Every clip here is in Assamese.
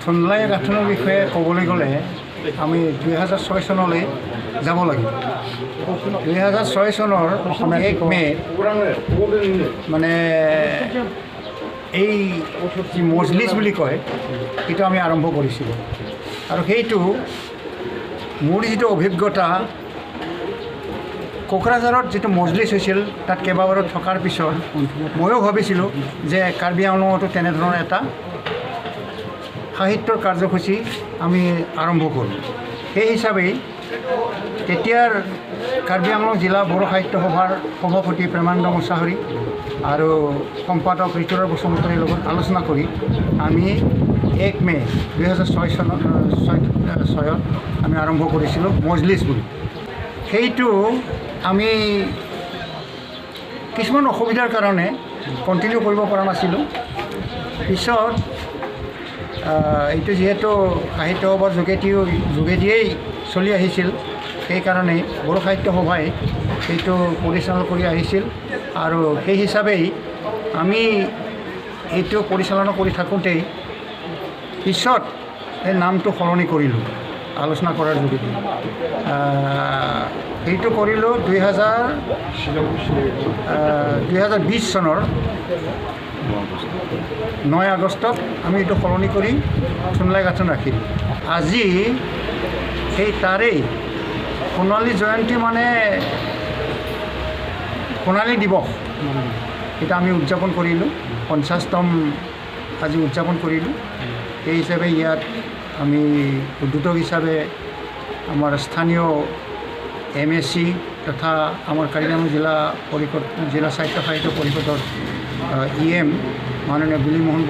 ঠুনলাই গাঁথনিৰ বিষয়ে ক'বলৈ গ'লে আমি 2006 চনলৈ যাব লাগিব। 2006 চনৰ 1 মে মানে এই যি মজলিছ বুলি কয় সেইটো আমি আৰম্ভ কৰিছিলোঁ। আৰু সেইটো মোৰ যিটো অভিজ্ঞতা, কোকৰাঝাৰত যিটো মজলিছ হৈছিল তাত কেইবাবাৰো থকাৰ পিছত ময়ো ভাবিছিলোঁ যে কাৰ্বি আংলঙতো তেনেধৰণৰ এটা সাহিত্যৰ কাৰ্যসূচী আমি আৰম্ভ কৰোঁ। সেই হিচাপেই তেতিয়াৰ কাৰ্বি আংলং জিলা বড়ো সাহিত্য সভাৰ সভাপতি প্ৰেমানন্দ মুছাহাৰী আৰু সম্পাদক ঋতুৰাজ বসুমতাৰীৰ লগত আলোচনা কৰি আমি 1 মে 2006 চনত আমি আৰম্ভ কৰিছিলোঁ মজলিছ বুলি। সেইটো আমি কিছুমান অসুবিধাৰ কাৰণে কণ্টিনিউ কৰিব পৰা নাছিলোঁ। পিছত এইটো যিহেতু সাহিত্য সভাৰ যোগেদিয়েই চলি আহিছিল, সেইকাৰণে বড়ো সাহিত্য সভাই সেইটো পৰিচালনা কৰি আহিছিল। আৰু সেই হিচাপেই আমি এইটো পৰিচালনা কৰি থাকোঁতেই পিছত এই নামটো সলনি কৰিলোঁ আলোচনা কৰাৰ যোগেদি। সেইটো কৰিলোঁ 2020 চনৰ 9 আগষ্টত আমি এইটো সলনি কৰি ঠুনলাই গাঁথনি ৰাখিলোঁ। আজি সেই তাৰেই সোণালী জয়ন্তী মানে সোণালী দিৱস এটা আমি উদযাপন কৰিলোঁ, 50তম আজি উদযাপন কৰিলোঁ। সেই হিচাপে ইয়াত আমি উদ্যোতক হিচাপে আমাৰ স্থানীয় MSc তথা আমাৰ কাৰ্বি আংলং জিলা সাহিত্য পৰিষদৰ EM মাননীয় বিলিমোহন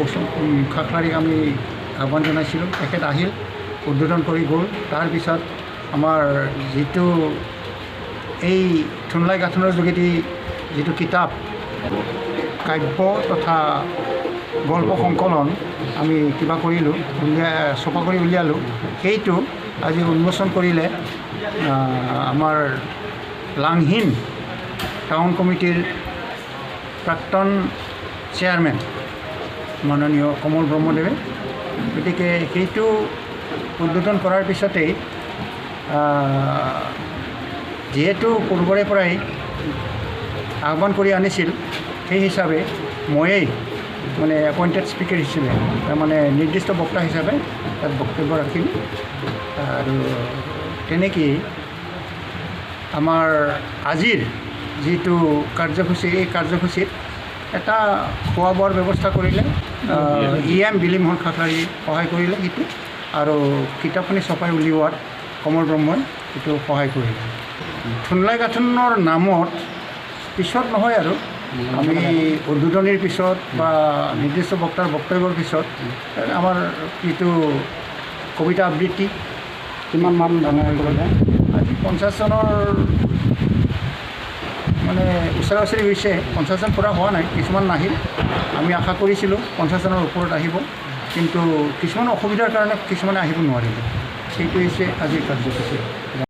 খাখলাৰীক আমি আহ্বান জনাইছিলোঁ। তেখেত আহিল, উদ্বোধন কৰি গ'ল। তাৰপিছত আমাৰ যিটো এই ঠুনলাই গাঁথনিৰ যোগেদি যিটো কিতাপ কাব্য তথা গল্প সংকলন আমি কিবা কৰিলোঁ, ছপা কৰি উলিয়ালোঁ। সেইটো আজি উন্মোচন কৰিলে আমাৰ লাংহিন টাউন কমিটিৰ প্ৰাক্তন চেয়াৰমেন মাননীয় কমল ব্ৰহ্মদেৱে। গতিকে সেইটো উদ্বোধন কৰাৰ পিছতেই যিহেতু পূৰ্বৰে পৰাই আহ্বান কৰি আনিছিল, সেই হিচাপে ময়েই মানে এপইণ্টেড স্পীকাৰ হিচাপে তাৰমানে নিৰ্দিষ্ট বক্তা হিচাপে তাত বক্তব্য ৰাখিলোঁ। আৰু তেনেকেই আমাৰ আজিৰ যিটো কাৰ্যসূচী, এই কাৰ্যসূচীত এটা খোৱা বোৱাৰ ব্যৱস্থা কৰিলে EM বিলিমোহন খাখলাৰী সহায় কৰিলে সেইটো, আৰু কিতাপখিনি ছপাই উলিওৱাত কমল ব্ৰহ্মই সেইটো সহায় কৰিলে। ঠুনলাই গাঁথনিৰ নামত পিছত নহয় আৰু আমি উদ্বোধনীৰ পিছত বা নিৰ্দিষ্ট বক্তাৰ বক্তব্যৰ পিছত আমাৰ যিটো কবিতা আবৃত্তি কিমান মান ডাঙৰ কৰিলে আজি 50 চনৰ মানে ওচৰা ওচৰি হৈছে। 50 চন পূৰা হোৱা নাই, কিছুমান নাহিল। আমি আশা কৰিছিলোঁ 50 চনৰ ওপৰত আহিব, কিন্তু কিছুমান অসুবিধাৰ কাৰণে কিছুমানে আহিব নোৱাৰিলে। সেইটো হৈছে আজিৰ কাৰ্যসূচী।